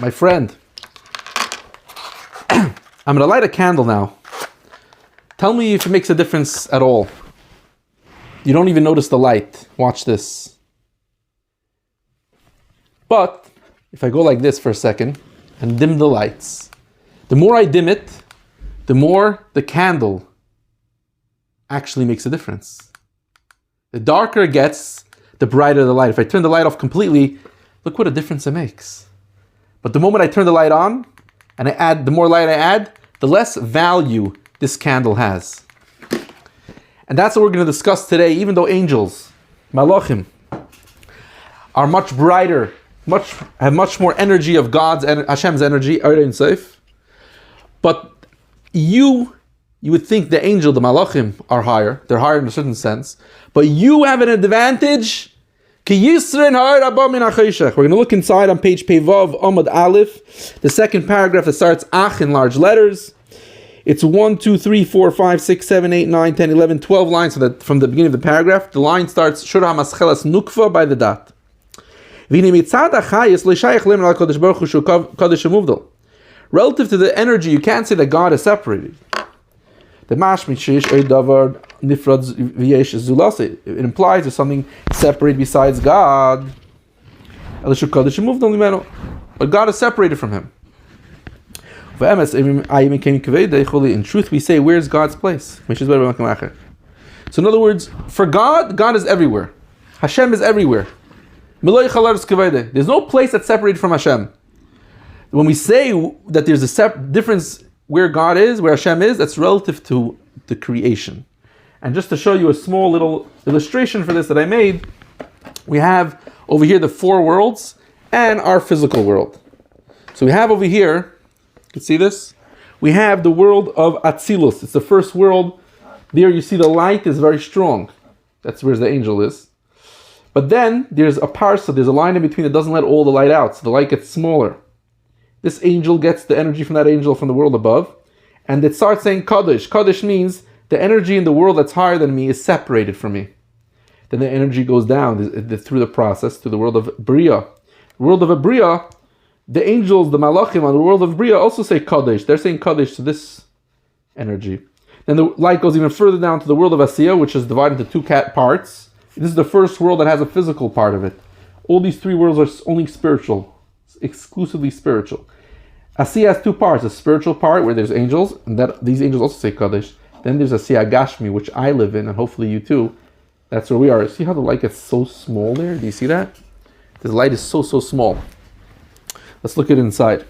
My friend, I'm going to light a candle now. Tell me if it makes a difference at all. You don't even notice the light. Watch this. But if I go like this for a second and dim the lights, the more I dim it, the more the candle actually makes a difference. The darker it gets, the brighter the light. If I turn the light off completely, look what a difference it makes. But the moment I turn the light on and I add, the more light I add, the less value this candle has. And that's what we're going to discuss today. Even though angels, malachim, are much brighter, have much more energy of God's and Hashem's energy, but you would think the angel, the malachim, are higher. They're higher in a certain sense. But you have an advantage. We're going to look inside on page Pevav Amud Aleph, the second paragraph that starts Ach in large letters. It's 1, 2, 3, 4, 5, 6, 7, 8, 9, 10, 11, 12 lines so that from the beginning of the paragraph. The line starts Shura Maschelas Nukva by the dot. Relative to the energy, you can't say that God is separated. It implies there's something separate besides God. But God is separated from him. In truth, we say, where's God's place? So in other words, for God, God is everywhere. Hashem is everywhere. There's no place that's separated from Hashem. When we say that there's a difference where God is, where Hashem is, that's relative to the creation. And just to show you a small little illustration for this that I made, we have over here the four worlds and our physical world. So we have over here, you can see this? We have the world of Atzilus. It's the first world. There you see the light is very strong. That's where the angel is. But then there's a parsa, there's a line in between that doesn't let all the light out, so the light gets smaller. This angel gets the energy from that angel from the world above, and it starts saying Kaddish. Kaddish means the energy in the world that's higher than me is separated from me. Then the energy goes down through the process to the world of Bria. The world of Bria, the angels, the Malachim on the world of Bria also say Kaddish. They're saying Kaddish to this energy. Then the light goes even further down to the world of Asiya, which is divided into two parts. This is the first world that has a physical part of it. All these three worlds are only spiritual, exclusively spiritual. Asiya has two parts: a spiritual part where there's angels, and that these angels also say Kaddish. Then there's Asiya Gashmi, which I live in, and hopefully you too. That's where we are. See how the light gets so small there? Do you see that? The light is so small. Let's look at it inside.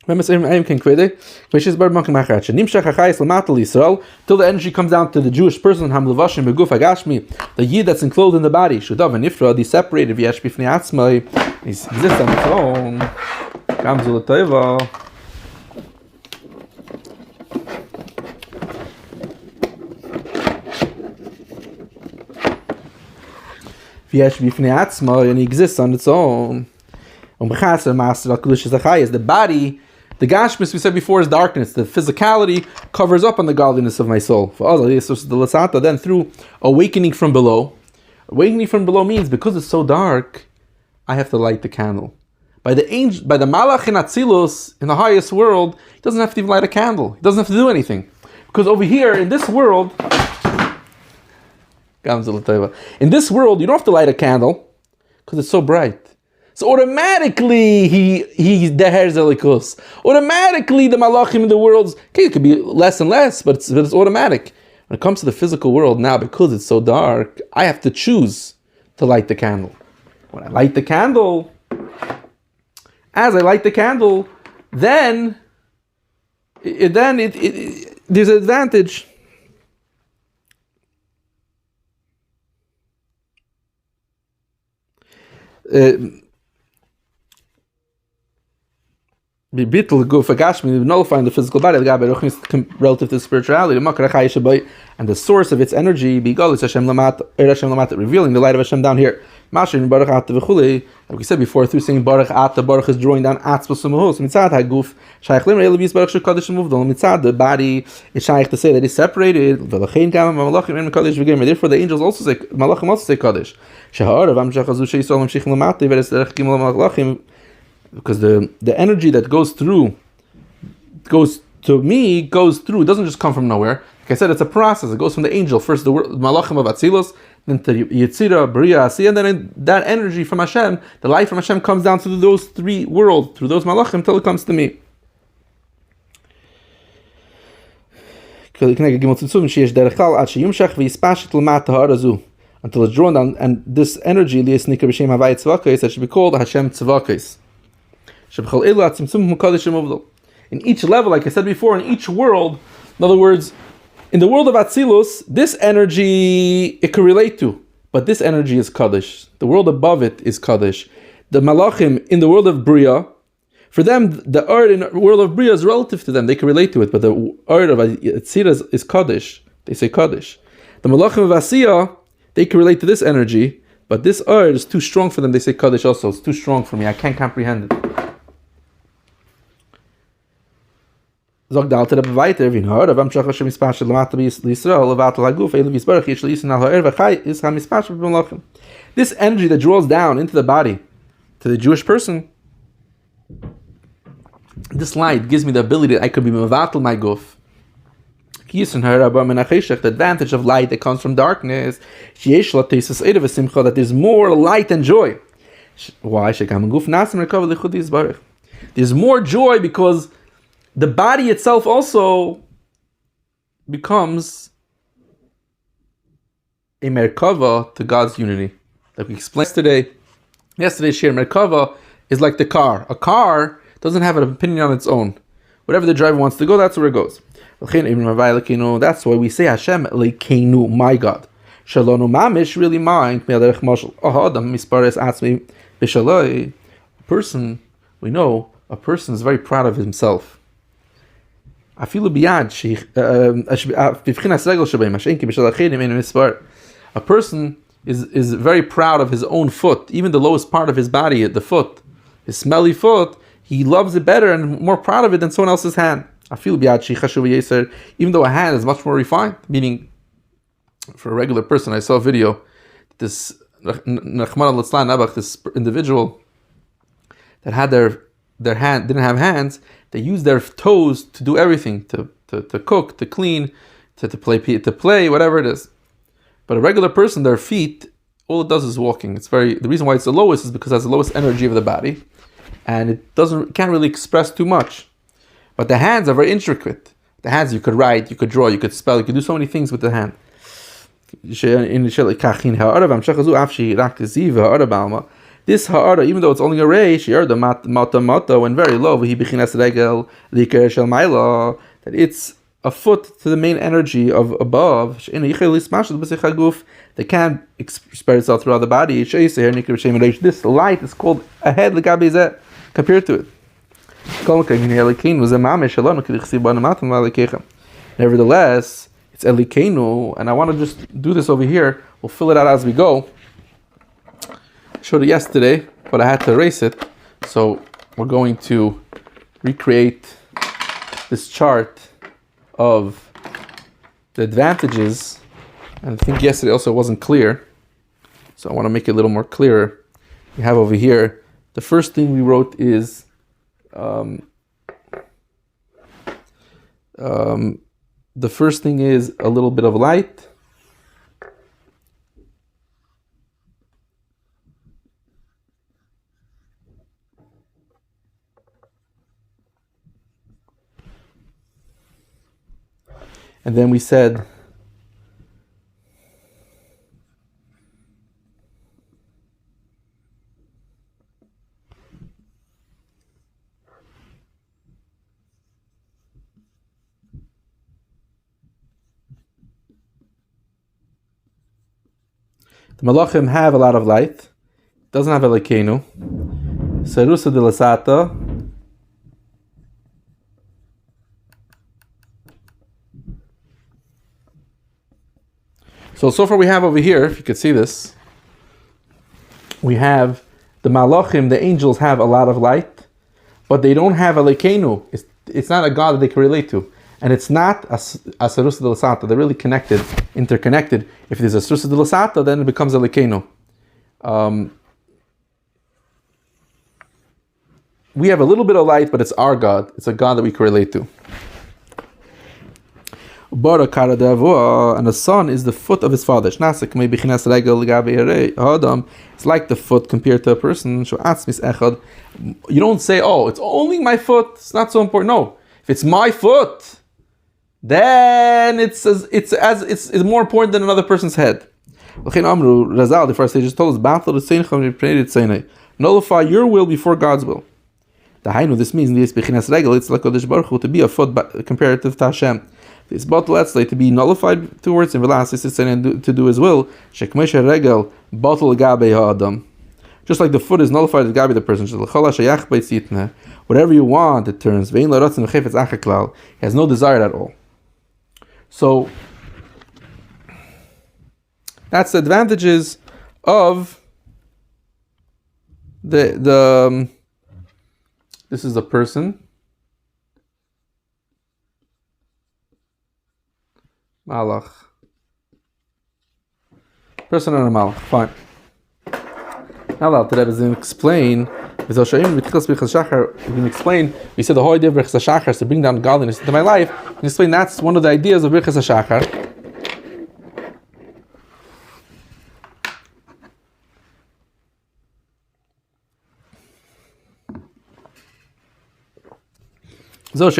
Till the energy comes down to the Jewish person, the yid that's enclosed in the body, he's separated, he exists on its own. And he exists on its own. The body, the gashmis we said before is darkness. The physicality covers up on the godliness of my soul. Then through awakening from below. Awakening from below means because it's so dark, I have to light the candle. By the malach in Atzilus, in the highest world, he doesn't have to even light a candle. He doesn't have to do anything. Because over here, in this world, you don't have to light a candle because it's so bright. So automatically he dehers elikus. Automatically the malachim in the worlds, okay, it could be less and less, but it's automatic. When it comes to the physical world now, because it's so dark, I have to choose to light the candle. When I light the candle, there's an advantage. nullifying the physical body relative to spirituality, and the source of its energy, revealing the light of Hashem down here. Like we said before, through saying Baruch Ata, Baruch is drawing down Atzvos Umahos. The body is shaykh to say that it's separated. Therefore, the angels also say, Malachim also say Kaddish. Because the energy that goes through, it doesn't just come from nowhere. Like I said, it's a process. It goes from the angel, first the Malachim of Atzilus, then to Yetzira, Bria, Asiya, and then that energy from Hashem, the light from Hashem comes down through those three worlds, through those Malachim, until it comes to me. Until it's drawn down, and this energy, that should be called Hashem Tzvakis. In each level, like I said before, in each world, in other words, in the world of Atzilus, this energy it can relate to, but this energy is Kaddish. The world above it is Kaddish. The Malachim in the world of Bria, for them, the Ard in the world of Bria is relative to them. They can relate to it, but the Ard of Atzilus is Kaddish. They say Kaddish. The Malachim of Asiya, they can relate to this energy, but this Ard is too strong for them. They say Kaddish also. It's too strong for me. I can't comprehend it. Zog the Alter Rebbe weiter, wie hör, aber am Shach Hashem Mispashel Lamata Yisrael Levat Laguf Eilu Yisbarach Yish Leisin Al Ha'er V'Chai Is Ha Mispashel B'Malachim. This energy that draws down into the body, to the Jewish person, this light gives me the ability that I could be Mevatel my Guf. The advantage of light that comes from darkness, that there's more light and joy. Why? There's more joy because the body itself also becomes a merkava to God's unity. Like we explained yesterday's share, merkava is like the car. A car doesn't have an opinion on its own. Whatever the driver wants to go, that's where it goes. That's why we say Hashem Elokeinu, my God. Shalonu mamish, really mine. A person, we know, a person is very proud of himself. A person is very proud of his own foot, even the lowest part of his body, the foot, his smelly foot. He loves it better and more proud of it than someone else's hand. Even though a hand is much more refined, meaning for a regular person, I saw a video. This this individual that had their hand didn't have hands. They used their toes to do everything, to cook, to clean, to play, whatever it is. But a regular person, their feet, all it does is walking. The reason why it's the lowest is because it has the lowest energy of the body, and it can't really express too much. But the hands are very intricate. The hands, you could write, you could draw, you could spell, you could do so many things with the hand. This ha'ara, even though it's only a reish, when very low, that it's a foot to the main energy of above, they can't spread itself throughout the body. This light is called a head compared to it. Nevertheless, it's Elokeinu, and I want to just do this over here. We'll fill it out as we go. I showed it yesterday, but I had to erase it. So we're going to recreate this chart of the advantages. And I think yesterday also wasn't clear. So I want to make it a little more clearer. We have over here, the first thing we wrote is the first thing is a little bit of light. And then we said the Malachim have a lot of light. Doesn't have Elokeinu. Serusa de Lasata. So far we have over here, if you could see this, we have the malachim, the angels have a lot of light, but they don't have a lekeinu. It's not a God that they can relate to. And it's not a sarusa de lasata. They're really connected, interconnected. If there's a sarusa de lasata, then it becomes a lekeinu. We have a little bit of light, but it's our God. It's a God that we can relate to. And the son is the foot of his father. It's like the foot compared to a person. You don't say, oh, it's only my foot. It's not so important. No. If it's my foot, then it's more important than another person's head. Razal, the first stage told us, nullify your will before God's will. This means it's like to be a foot comparative to Hashem. This bottle to be nullified towards him and to do his will. Just like the foot is nullified to gabi the person. Whatever you want, it turns. He has no desire at all. So that's the advantages of the this is a person. Malach. Person and a malach. Fine. Now today we're going to explain. We're going to explain. We said the whole idea of Birchas HaShachar is to bring down godliness into my life. We can explain that's one of the ideas of Birchas HaShachar. This is what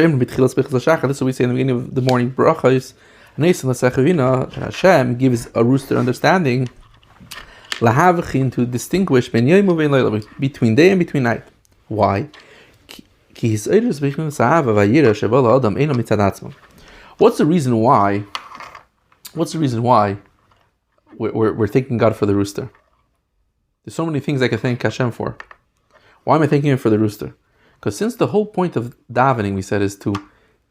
we say in the beginning of the morning brachos. Hashem gives a rooster understanding to distinguish between day and between night. Why? What's the reason why? What's the reason why we're thanking God for the rooster? There's so many things I can thank Hashem for. Why am I thanking Him for the rooster? Because since the whole point of davening, we said, is to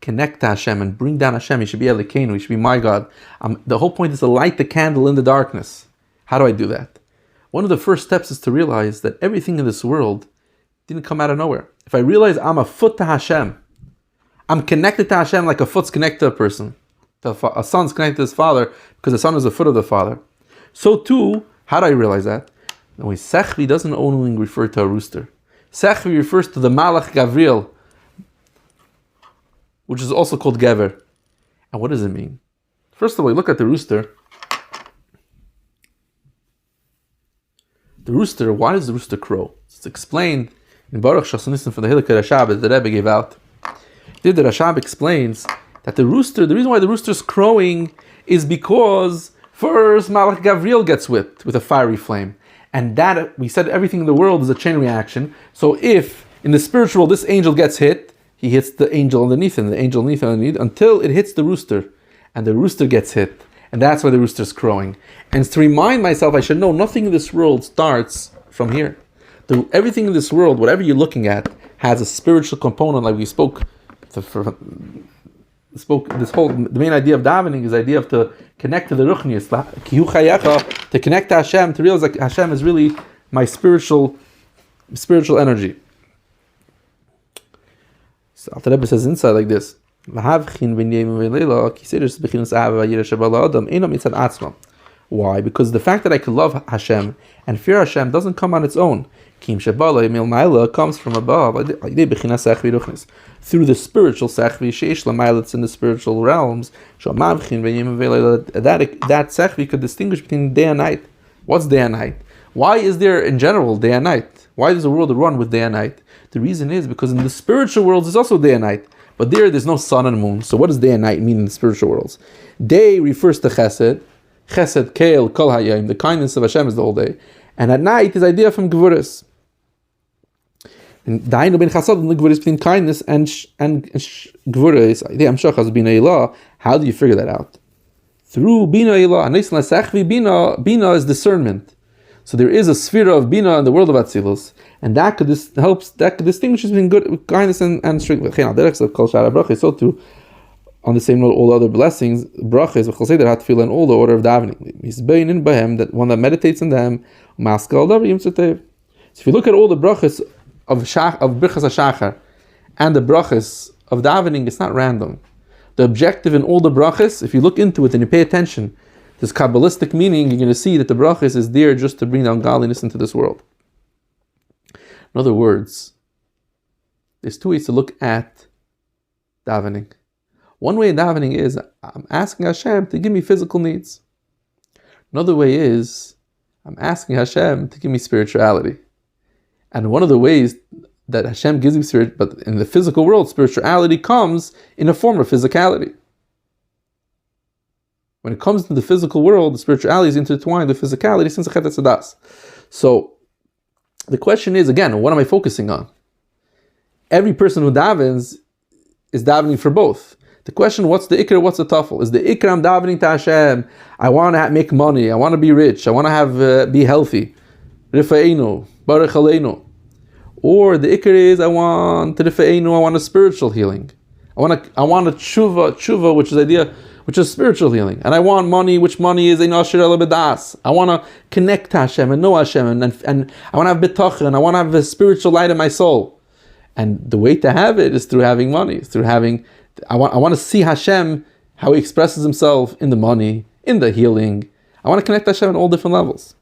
connect to Hashem and bring down Hashem, He should be Elokeinu, He should be my God. The whole point is to light the candle in the darkness. How do I do that? One of the first steps is to realize that everything in this world didn't come out of nowhere. If I realize I'm a foot to Hashem, I'm connected to Hashem like a foot's connected to a person. A son's connected to his father because the son is the foot of the father. So too, how do I realize that? The way Sechvi doesn't only refer to a rooster. Sechvi refers to the Malach Gavriel, which is also called Gever. And what does it mean? First of all, look at the rooster. The rooster, why does the rooster crow? It's explained in Baruch Shasonisim from the Hillel Rashab that the Rebbe gave out. The Rashab explains that the rooster, the reason why the rooster is crowing is because first Malach Gavriel gets whipped with a fiery flame. And that, we said everything in the world is a chain reaction. So if in the spiritual this angel gets hit, he hits the angel underneath him, the angel underneath, until it hits the rooster. And the rooster gets hit. And that's why the rooster's crowing. And it's to remind myself, I should know nothing in this world starts from here. Everything in this world, whatever you're looking at, has a spiritual component, like we spoke. The main idea of davening is the idea of to connect to the ruchnius, to connect to Hashem, to realize that Hashem is really my spiritual energy. So Alter Rebbe says inside like this. Why? Because the fact that I can love Hashem and fear Hashem doesn't come on its own. Comes from above through the spiritual sechvi sheish l'mayla, in the spiritual realms. That sechvi could distinguish between day and night. What's day and night? Why is there in general day and night? Why does the world run with day and night? The reason is because in the spiritual worlds there's also day and night. But there's no sun and moon. So what does day and night mean in the spiritual worlds? Day refers to chesed. Chesed, keil, kol hayayim. The kindness of Hashem is the whole day. And at night is idea from gevuras. And dainu ben chasad and the gevuras between kindness and gevuras. How do you figure that out? Through bina ilah. Bina is discernment. So there is a sphere of bina in the world of Atzilus, and that could distinguish between good kindness and strict. So too, on the same note, all the other blessings, brachas, v'chol have to feel in all the order of davening. Misbeinin b'hem, that one that meditates in them, maskal davar yim tzuteiv. So if you look at all the brachas of birchas hashachar and the brachas of davening, it's not random. The objective in all the brachas, if you look into it and you pay attention, this Kabbalistic meaning, you're going to see that the brachas is there just to bring down godliness into this world. In other words, there's two ways to look at davening. One way of davening is, I'm asking Hashem to give me physical needs. Another way is, I'm asking Hashem to give me spirituality. And one of the ways that Hashem gives me spirit, but in the physical world, spirituality comes in a form of physicality. When it comes to the physical world, the spirituality is intertwined with physicality since Achet Tzadas. So, the question is, again, what am I focusing on? Every person who davens is davening for both. The question, what's the ikr, what's the tafel? Is the ikr, I'm davening to Hashem, I want to make money, I want to be rich, I want to be healthy. Rifa'enu, Baruch Aleinu. Or the ikr is, I want a spiritual healing. I want a tshuva, which is spiritual healing. And I want money, which money is ein asher ela b'das. I want to connect to Hashem and know Hashem, and I want to have bitachon, I want to have a spiritual light in my soul. And the way to have it is through having money, I want to see Hashem, how He expresses Himself in the money, in the healing. I want to connect to Hashem on all different levels.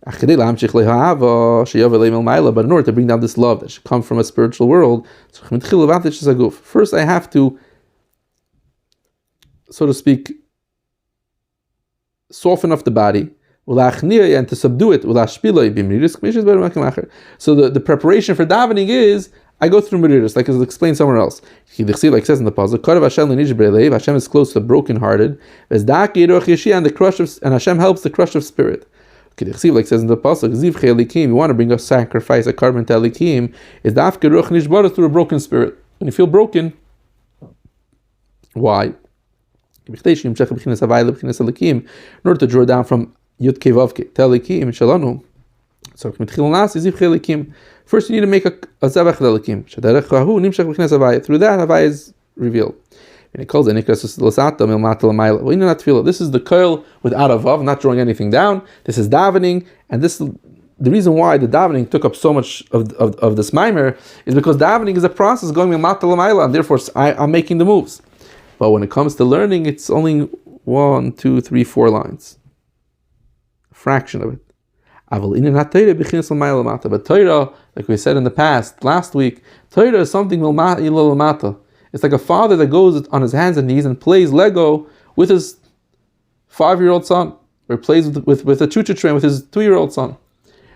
But in order to bring down this love that should come from a spiritual world, first I have to, so to speak, soften up the body, and to subdue it. So the preparation for davening is, I go through meridas, like it's explained somewhere else. Like it says in the puzzle, Hashem is close to the brokenhearted, and the crush of, and Hashem helps the crush of spirit. Like it says in the pasuk, you want to bring a sacrifice, a carbon to Elikim, is through a broken spirit. When you feel broken, why? In order to draw down from Yud Kei Vav Kei to Elikim Shalanu. So first you need to make a zebach Elikim. Through that, Havaya is revealed. And it calls it This is the koil without a vav, not drawing anything down. This is davening, and this the reason why the davening took up so much of this mimer is because davening is a process going milmata l'mayla, and therefore I'm making the moves. But when it comes to learning, it's only 1, 2, 3, 4 lines, a fraction of it. But Torah, like we said in the past, last week, Torah is something milmata. It's like a father that goes on his hands and knees and plays Lego with his 5-year-old son, or plays with a choo-choo train with his 2-year-old son.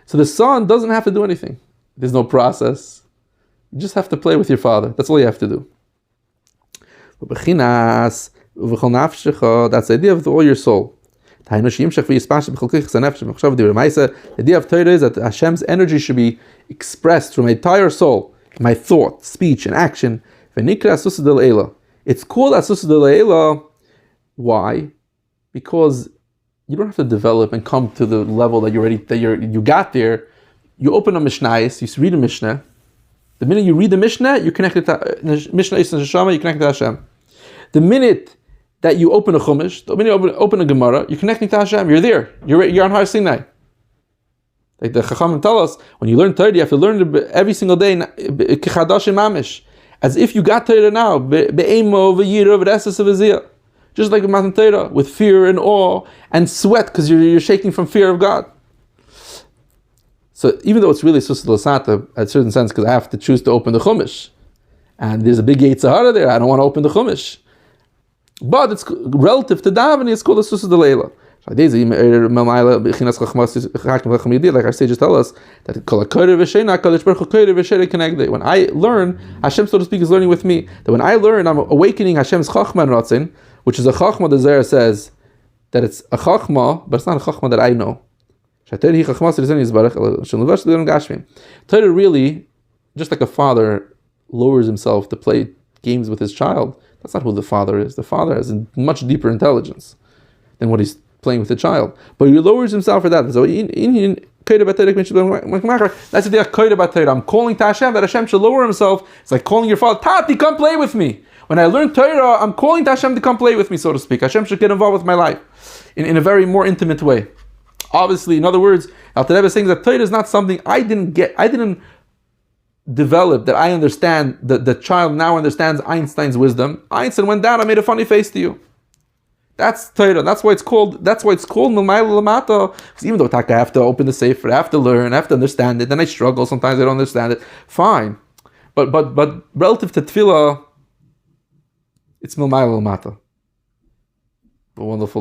So the son doesn't have to do anything. There's no process. You just have to play with your father. That's all you have to do. That's the idea of all your soul. The idea of Torah is that Hashem's energy should be expressed from my entire soul, my thought, speech, and action. It's called Asusa del Eila. Why? Because you don't have to develop and come to the level that you got there. You open a Mishnayos, you read a Mishnah. The minute you read the Mishnah, you're connected to Mishnah Yisrael Shama, you're connected to Hashem. The minute that you open a Chumash, the minute you open a Gemara, you're connecting to Hashem. You're there. You're on Har Sinai. Like the Chachamim tell us, when you learn Torah, you have to learn it every single day, Kechadash Mamish, as if you got Torah now, just like a Matan Torah, with fear and awe and sweat because you're shaking from fear of God. So even though it's really Susa L'Sata, at a certain sense, because I have to choose to open the Chumash, and there's a big Yetzer Hara there, I don't want to open the Chumash. But it's relative to davening, it's called a Susa D'Leila. Like our sages tell us that when I learn, Hashem, so to speak, is learning with me. That when I learn, I'm awakening Hashem's Chachma and Ratzin, which is a Chachma, the Zohar says that it's a Chachma, but it's not a Chachma that I know. Torah really, just like a father lowers himself to play games with his child, that's not who the father is. The father has a much deeper intelligence than what he's playing with the child. But he lowers himself for that. So that's the idea of I'm calling to Hashem, that Hashem should lower himself. It's like calling your father, Tati, come play with me. When I learn Torah, I'm calling to Hashem to come play with me, so to speak. Hashem should get involved with my life in a very more intimate way. Obviously, in other words, Alter Rebbe is saying that Torah is not something I didn't develop, that I understand, the child now understands Einstein's wisdom. Einstein went down, I made a funny face to you. That's Torah. That's why it's called Milmayla Lamata. Because even though I have to open the Sefer, I have to learn, I have to understand it, then I struggle, sometimes I don't understand it. Fine. But relative to Tefillah, it's Milmayla Lamata. A wonderful